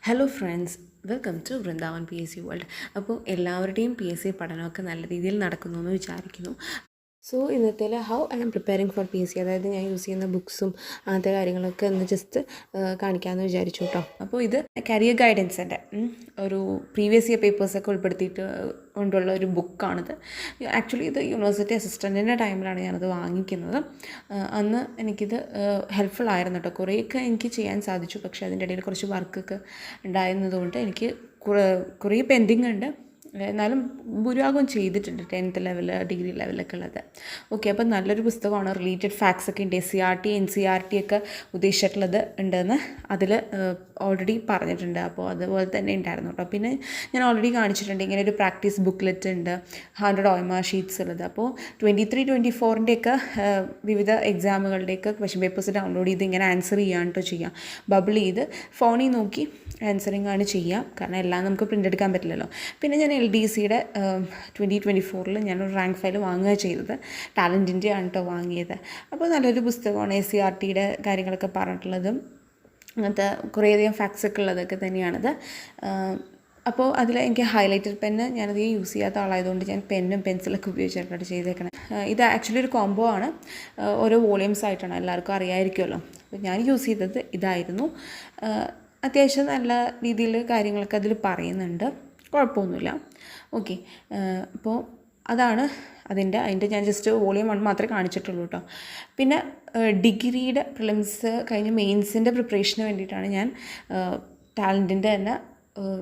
Hello friends, welcome to Vrindavan PSC world. അപ്പോൾ എല്ലാവരുടെയും PSC പഠനമൊക്കെ നല്ല രീതിയിൽ നടക്കുന്നു എന്ന് വിചാരിക്കുന്നു. സോ ഇന്നത്തേൽ how I am preparing for PSC, അതായത് ഞാൻ യൂസ് ചെയ്യുന്ന ബുക്സും അങ്ങനത്തെ കാര്യങ്ങളൊക്കെ ഒന്ന് ജസ്റ്റ് കാണിക്കാമെന്ന് വിചാരിച്ചു കേട്ടോ. അപ്പോൾ ഇത് കരിയർ ഗൈഡൻസിൻ്റെ ഒരു പ്രീവിയസ് ഇയർ പേപ്പേഴ്സൊക്കെ ഉൾപ്പെടുത്തിയിട്ട് കൊണ്ടുള്ള ഒരു ബുക്കാണിത്. ആക്ച്വലി ഇത് യൂണിവേഴ്സിറ്റി അസിസ്റ്റൻറ്റിൻ്റെ ടൈമിലാണ് ഞാനത് വാങ്ങിക്കുന്നത്. അന്ന് എനിക്കിത് ഹെൽപ്ഫുൾ ആയിരുന്നു കേട്ടോ. കുറേയൊക്കെ എനിക്ക് ചെയ്യാൻ സാധിച്ചു. പക്ഷേ അതിൻ്റെ ഇടയിൽ കുറച്ച് വർക്കൊക്കെ ഉണ്ടായിരുന്നതുകൊണ്ട് എനിക്ക് കുറേ പെൻഡിങ് ഉണ്ട്. എന്നാലും ഭൂരിഭാഗം ചെയ്തിട്ടുണ്ട് 10th ലെവൽ, ഡിഗ്രി ലെവലൊക്കെ ഉള്ളത്. ഓക്കെ, അപ്പോൾ നല്ലൊരു പുസ്തകമാണ്. റിലേറ്റഡ് ഫാക്ട്സ് ഒക്കെ ഉണ്ട്. SCERT NCERT ഒക്കെ ഉദ്ദേശിച്ചിട്ടുള്ളത് ഉണ്ടെന്ന് അതിൽ ഓൾറെഡി പറഞ്ഞിട്ടുണ്ട്. അപ്പോൾ അതുപോലെ തന്നെ ഉണ്ടായിരുന്നു കേട്ടോ. പിന്നെ ഞാൻ ഓൾറെഡി കാണിച്ചിട്ടുണ്ട്, ഇങ്ങനെ ഒരു പ്രാക്ടീസ് ബുക്ക്ലെറ്റ് ഉണ്ട്, 100 OMR ഷീറ്റ്സ് ഉള്ളത്. അപ്പോൾ 23-24ൻ്റെയൊക്കെ വിവിധ എക്സാമുകളുടെയൊക്കെ ക്വസ്റ്റ്യൻ പേപ്പേഴ്സ് ഡൗൺലോഡ് ചെയ്ത് ഇങ്ങനെ ആൻസർ ചെയ്യാൻ കേട്ടോ ചെയ്യാം. ബബിൾ ചെയ്ത് ഫോണിൽ നോക്കി ആൻസറിങ് ആണ് ചെയ്യാം. കാരണം എല്ലാം നമുക്ക് പ്രിൻ്റ് എടുക്കാൻ പറ്റില്ലല്ലോ. പിന്നെ ഞാൻ LDCയുടെ 2024 ഞാനൊരു റാങ്ക് ഫയൽ വാങ്ങുക ചെയ്തത്. ടാലൻറ്റിൻ്റെ ആണ് കേട്ടോ വാങ്ങിയത്. അപ്പോൾ നല്ലൊരു പുസ്തകമാണ്. SCERTയുടെ കാര്യങ്ങളൊക്കെ പറഞ്ഞിട്ടുള്ളതും അങ്ങനത്തെ കുറേയധികം ഫാക്ട്സ് ഒക്കെ ഉള്ളതൊക്കെ തന്നെയാണത്. അപ്പോൾ അതിൽ എനിക്ക് ഹൈലൈറ്റർ പെന്ന് ഞാനധികം യൂസ് ചെയ്യാത്ത ആളായതുകൊണ്ട് ഞാൻ പെന്നും പെൻസിലൊക്കെ ഉപയോഗിച്ചിട്ടാണ് ചെയ്തേക്കണം. ഇത് ആക്ച്വലി ഒരു കോംബോ ആണ്, ഓരോ വോളിയൂംസ് ആയിട്ടാണ്, എല്ലാവർക്കും അറിയാമായിരിക്കുമല്ലോ. അപ്പോൾ ഞാൻ യൂസ് ചെയ്തത് ഇതായിരുന്നു. അത്യാവശ്യം നല്ല രീതിയിൽ കാര്യങ്ങളൊക്കെ അതിൽ പറയുന്നുണ്ട്, കുഴപ്പമൊന്നുമില്ല. ഓക്കെ, അപ്പോൾ അതാണ് അതിൻ്റെ ഞാൻ ജസ്റ്റ് വോളിയം 1 മാത്രമേ കാണിച്ചിട്ടുള്ളൂ കേട്ടോ. പിന്നെ ഡിഗ്രിയുടെ പ്രിലിംസ് കഴിഞ്ഞ് മെയിൻസിൻ്റെ പ്രിപ്പറേഷന് വേണ്ടിയിട്ടാണ് ഞാൻ ടാലൻറ്റിൻ്റെ തന്നെ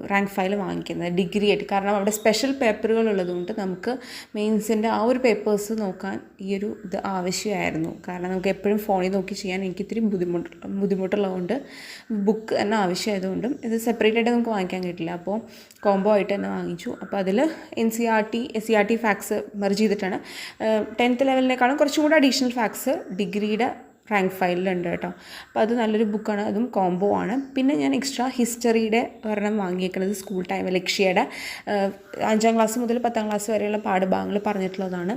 റാങ്ക് ഫയൽ വാങ്ങിക്കുന്നത്, ഡിഗ്രി ആയിട്ട്. കാരണം അവിടെ സ്പെഷ്യൽ പേപ്പറുകൾ ഉള്ളതുകൊണ്ട് നമുക്ക് മെയിൻസിൻ്റെ ആ ഒരു പേപ്പേഴ്സ് നോക്കാൻ ഈ ഒരു ഇത് ആവശ്യമായിരുന്നു. കാരണം നമുക്ക് എപ്പോഴും ഫോണിൽ നോക്കി ചെയ്യാൻ എനിക്ക് ഇത്തിരി ബുദ്ധിമുട്ടുള്ളതുകൊണ്ട് ബുക്ക് തന്നെ ആവശ്യമായതുകൊണ്ടും ഇത് സെപ്പറേറ്റ് ആയിട്ട് നമുക്ക് വാങ്ങിക്കാൻ കിട്ടില്ല. അപ്പോൾ കോംബോ ആയിട്ട് തന്നെ വാങ്ങിച്ചു. അപ്പോൾ അതിൽ NCERT SCERT ഫാക്ട്സ് മെർജ് ചെയ്തിട്ടാണ്. 10th ലെവലിനേക്കാളും കുറച്ചും കൂടി അഡീഷണൽ ഫാക്ട്സ് ഡിഗ്രിയുടെ റാങ്ക് ഫയലിലുണ്ട് കേട്ടോ. അപ്പോൾ അത് നല്ലൊരു ബുക്കാണ്, അതും കോംബോ ആണ്. പിന്നെ ഞാൻ എക്സ്ട്രാ ഹിസ്റ്ററിയുടെ ഒരെണ്ണം വാങ്ങിയേക്കുന്നത് സ്കൂൾ ടൈം ലക്ഷ്യയുടെ 5ാം ക്ലാസ് മുതൽ 10ാം ക്ലാസ് വരെയുള്ള പാഠഭാഗങ്ങൾ പറഞ്ഞിട്ടുള്ളതാണ്.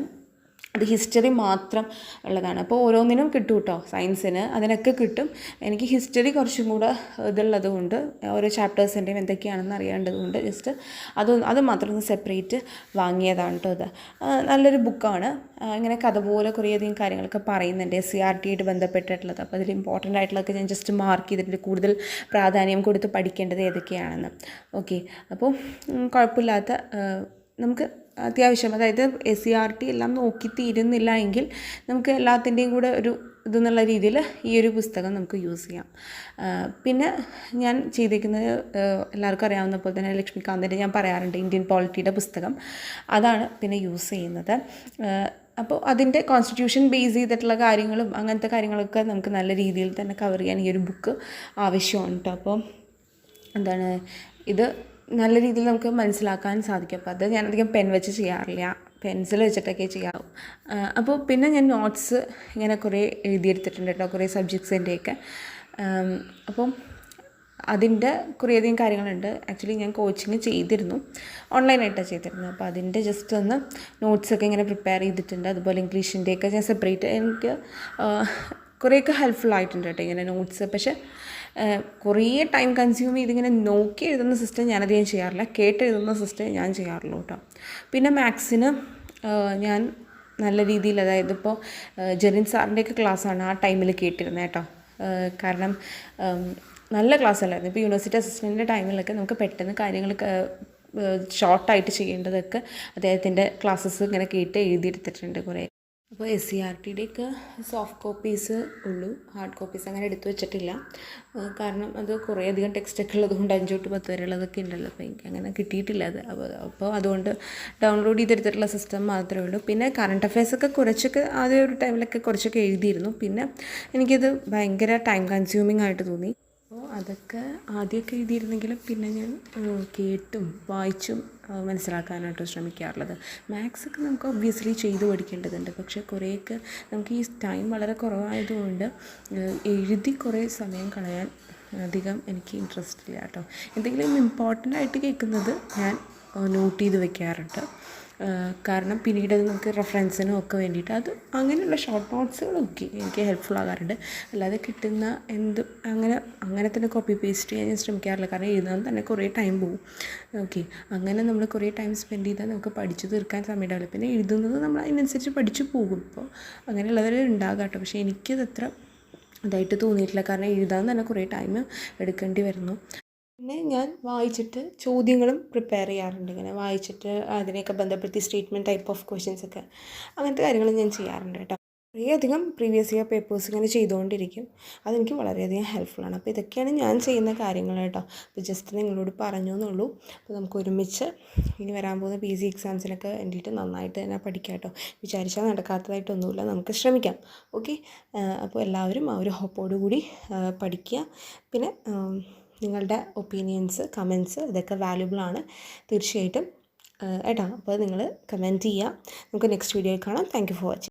അത് ഹിസ്റ്ററി മാത്രം ഉള്ളതാണ്. അപ്പോൾ ഓരോന്നിനും കിട്ടും കേട്ടോ. സയൻസിന് അതിനൊക്കെ കിട്ടും. എനിക്ക് ഹിസ്റ്ററി കുറച്ചും കൂടെ ഇതുള്ളത് കൊണ്ട്, ഓരോ ചാപ്റ്റേഴ്സിൻ്റെയും എന്തൊക്കെയാണെന്ന് അറിയേണ്ടതുകൊണ്ട് ജസ്റ്റ് അത് മാത്രം ഒന്ന് സെപ്പറേറ്റ് വാങ്ങിയതാണ് കേട്ടോ. ഇത് നല്ലൊരു ബുക്കാണ്. ഇങ്ങനെ കഥ പോലെ കുറേയധികം കാര്യങ്ങളൊക്കെ പറയുന്നുണ്ട് SCERT ആയിട്ട് ബന്ധപ്പെട്ടിട്ടുള്ളത്. അപ്പോൾ അതിൽ ഇമ്പോർട്ടൻ്റ് ആയിട്ടുള്ളതൊക്കെ ഞാൻ ജസ്റ്റ് മാർക്ക് ചെയ്തിട്ടുണ്ട്, കൂടുതൽ പ്രാധാന്യം കൊടുത്ത് പഠിക്കേണ്ടത് ഏതൊക്കെയാണെന്ന്. ഓക്കെ, അപ്പോൾ കുഴപ്പമില്ലാത്ത നമുക്ക് അത്യാവശ്യം, അതായത് SCERT എല്ലാം നോക്കി തീരുന്നില്ല എങ്കിൽ നമുക്ക് എല്ലാത്തിൻ്റെയും കൂടെ ഒരു ഇതെന്നുള്ള രീതിയിൽ ഈ ഒരു പുസ്തകം നമുക്ക് യൂസ് ചെയ്യാം. പിന്നെ ഞാൻ ചെയ്തിരിക്കുന്നത് എല്ലാവർക്കും അറിയാവുന്ന പോലെ തന്നെ ലക്ഷ്മികാന്തിൻ്റെ ഞാൻ പറയാറുണ്ട് ഇന്ത്യൻ പോളിറ്റിയുടെ പുസ്തകം, അതാണ് പിന്നെ യൂസ് ചെയ്യുന്നത്. അപ്പോൾ അതിൻ്റെ കോൺസ്റ്റിറ്റ്യൂഷൻ ബേസ് ചെയ്തിട്ടുള്ള കാര്യങ്ങളും അങ്ങനത്തെ കാര്യങ്ങളൊക്കെ നമുക്ക് നല്ല രീതിയിൽ തന്നെ കവർ ചെയ്യാൻ ഈ ഒരു ബുക്ക് ആവശ്യമാണ് കേട്ടോ. അപ്പോൾ എന്താണ്, ഇത് നല്ല രീതിയിൽ നമുക്ക് മനസ്സിലാക്കാൻ സാധിക്കും. അപ്പോൾ അത് ഞാനധികം പെൻ വെച്ച് ചെയ്യാറില്ല, പെൻസിൽ വെച്ചിട്ടൊക്കെ ചെയ്യാവും. അപ്പോൾ പിന്നെ ഞാൻ നോട്ട്സ് ഇങ്ങനെ കുറേ എഴുതിയെടുത്തിട്ടുണ്ട് കേട്ടോ, കുറേ സബ്ജക്ട്സിൻ്റെയൊക്കെ. അപ്പം അതിൻ്റെ കുറേയധികം കാര്യങ്ങളുണ്ട്. ആക്ച്വലി ഞാൻ കോച്ചിങ് ചെയ്തിരുന്നു, ഓൺലൈനായിട്ടാണ് ചെയ്തിരുന്നത്. അപ്പോൾ അതിൻ്റെ ജസ്റ്റ് ഒന്ന് നോട്ട്സൊക്കെ ഇങ്ങനെ പ്രിപ്പയർ ചെയ്തിട്ടുണ്ട്. അതുപോലെ ഇംഗ്ലീഷിൻ്റെയൊക്കെ ഞാൻ സെപ്പറേറ്റ്, എനിക്ക് കുറേയൊക്കെ ഹെൽപ്ഫുൾ ആയിട്ടുണ്ട് കേട്ടോ ഇങ്ങനെ നോട്ട്സ്. പക്ഷേ കുറേ ടൈം കൺസ്യൂം ചെയ്തിങ്ങനെ നോക്കി എഴുതുന്ന സിസ്റ്റം ഞാനധികം ചെയ്യാറില്ല, കേട്ടെഴുതുന്ന സിസ്റ്റം ഞാൻ ചെയ്യാറുള്ളൂ കേട്ടോ. പിന്നെ മാത്സിന് ഞാൻ നല്ല രീതിയിൽ, അതായത് ഇപ്പോൾ ജെറിൻ സാറിൻ്റെയൊക്കെ ക്ലാസ്സാണ് ആ ടൈമിൽ കേട്ടിരുന്നത് കേട്ടോ. കാരണം നല്ല ക്ലാസ് അല്ലായിരുന്നു. ഇപ്പോൾ യൂണിവേഴ്സിറ്റി അസിസ്റ്റൻറ്റിൻ്റെ ടൈമിലൊക്കെ നമുക്ക് പെട്ടെന്ന് കാര്യങ്ങളൊക്കെ ഷോർട്ടായിട്ട് ചെയ്യേണ്ടതൊക്കെ അദ്ദേഹത്തിൻ്റെ ക്ലാസ്സസ് ഇങ്ങനെ കേട്ട് എഴുതിയെടുത്തിട്ടുണ്ട് കുറേ. അപ്പോൾ SCERTയുടെയൊക്കെ സോഫ്റ്റ് കോപ്പീസ് ഉള്ളൂ, ഹാർഡ് കോപ്പീസ് അങ്ങനെ എടുത്തു വെച്ചിട്ടില്ല. കാരണം അത് കുറേയധികം ടെക്സ്റ്റൊക്കെ ഉള്ളതുകൊണ്ട് 5 തൊട്ട് 10 വരെ ഉള്ളതൊക്കെ ഉണ്ടല്ലോ. അപ്പോൾ എനിക്ക് അങ്ങനെ കിട്ടിയിട്ടില്ല അത്. അപ്പോൾ അതുകൊണ്ട് ഡൗൺലോഡ് ചെയ്തെടുത്തിട്ടുള്ള സിസ്റ്റം മാത്രമേ ഉള്ളൂ. പിന്നെ കറണ്ട് അഫയേഴ്സൊക്കെ കുറച്ചൊക്കെ ആദ്യ ഒരു ടൈമിലൊക്കെ കുറച്ചൊക്കെ എഴുതിയിരുന്നു. പിന്നെ എനിക്കത് ഭയങ്കര ടൈം കൺസ്യൂമിങ് ആയിട്ട് തോന്നി. അപ്പോൾ അതൊക്കെ ആദ്യമൊക്കെ എഴുതിയിരുന്നെങ്കിലും പിന്നെ ഞാൻ കേട്ടും വായിച്ചും മനസ്സിലാക്കാനായിട്ട് ശ്രമിക്കാറുള്ളത്. മാത്സൊക്കെ നമുക്ക് ഒബ്വിയസ്ലി ചെയ്ത് പഠിക്കേണ്ടതുണ്ട്. പക്ഷേ കുറേയൊക്കെ നമുക്ക് ഈ ടൈം വളരെ കുറവായതുകൊണ്ട് എഴുതി കുറേ സമയം കളയാൻ അധികം എനിക്ക് ഇൻട്രസ്റ്റ് ഇല്ല കേട്ടോ. എന്തെങ്കിലും ഇമ്പോർട്ടൻ്റ് ആയിട്ട് കേൾക്കുന്നത് ഞാൻ നോട്ട് ചെയ്ത് വെക്കാറുണ്ട്. കാരണം പിന്നീട് അത് നമുക്ക് റെഫറൻസിനും ഒക്കെ വേണ്ടിയിട്ട് അത് അങ്ങനെയുള്ള ഷോർട്ട് നോട്ട്സുകളൊക്കെ എനിക്ക് ഹെൽപ്ഫുൾ ആകാറുണ്ട്. അല്ലാതെ കിട്ടുന്ന അങ്ങനെ തന്നെ കോപ്പി പേസ്റ്റ് ചെയ്യാൻ ഞാൻ ശ്രമിക്കാറില്ല. കാരണം എഴുതാൻ തന്നെ കുറേ ടൈം പോകും. ഓക്കെ, അങ്ങനെ നമ്മൾ കുറേ ടൈം സ്പെൻഡ് ചെയ്താൽ നമുക്ക് പഠിച്ചു തീർക്കാൻ സമയം ഉണ്ടാവില്ല. പിന്നെ എഴുതുന്നത് നമ്മൾ അതിനനുസരിച്ച് പഠിച്ചു പോകും. ഇപ്പോൾ അങ്ങനെയുള്ളവർ ഉണ്ടാകാം കേട്ടോ. പക്ഷേ എനിക്കതത്ര ഇതായിട്ട് തോന്നിയിട്ടില്ല. കാരണം എഴുതാൻ തന്നെ കുറേ ടൈം എടുക്കേണ്ടി വരുന്നു. പിന്നെ ഞാൻ വായിച്ചിട്ട് ചോദ്യങ്ങളും പ്രിപ്പയർ ചെയ്യാറുണ്ട്. ഇങ്ങനെ വായിച്ചിട്ട് അതിനെയൊക്കെ ബന്ധപ്പെടുത്തി സ്റ്റേറ്റ്മെൻറ്റ് ടൈപ്പ് ഓഫ് ക്വസ്റ്റ്യൻസൊക്കെ അങ്ങനത്തെ കാര്യങ്ങൾ ഞാൻ ചെയ്യാറുണ്ട് കേട്ടോ. കുറേയധികം പ്രീവിയസ് ഇയർ പേപ്പേഴ്സ് ഇങ്ങനെ ചെയ്തുകൊണ്ടിരിക്കും. അതെനിക്ക് വളരെയധികം ഹെൽപ്ഫുള്ളാണ്. അപ്പോൾ ഇതൊക്കെയാണ് ഞാൻ ചെയ്യുന്ന കാര്യങ്ങൾ കേട്ടോ. അപ്പോൾ ജസ്റ്റ് നിങ്ങളോട് പറഞ്ഞു എന്നുള്ളൂ. അപ്പോൾ നമുക്ക് ഒരുമിച്ച് ഇനി വരാൻ പോകുന്ന PG എക്സാംസിനൊക്കെ വേണ്ടിയിട്ട് നന്നായിട്ട് തന്നെ പഠിക്കാം കേട്ടോ. വിചാരിച്ചാൽ നടക്കാത്തതായിട്ടൊന്നുമില്ല, നമുക്ക് ശ്രമിക്കാം. ഓക്കെ, അപ്പോൾ എല്ലാവരും ആ ഒരു ഹോപ്പോടുകൂടി പഠിക്കുക. പിന്നെ നിങ്ങളുടെ ഒപ്പീനിയൻസ്, കമൻറ്റ്സ് ഇതൊക്കെ വാല്യുബിളാണ് തീർച്ചയായിട്ടും ഏട്ടാ. അപ്പോൾ നിങ്ങൾ കമൻറ്റ് ചെയ്യുക. നമുക്ക് നെക്സ്റ്റ് വീഡിയോയിൽ കാണാം. Thank you for watching.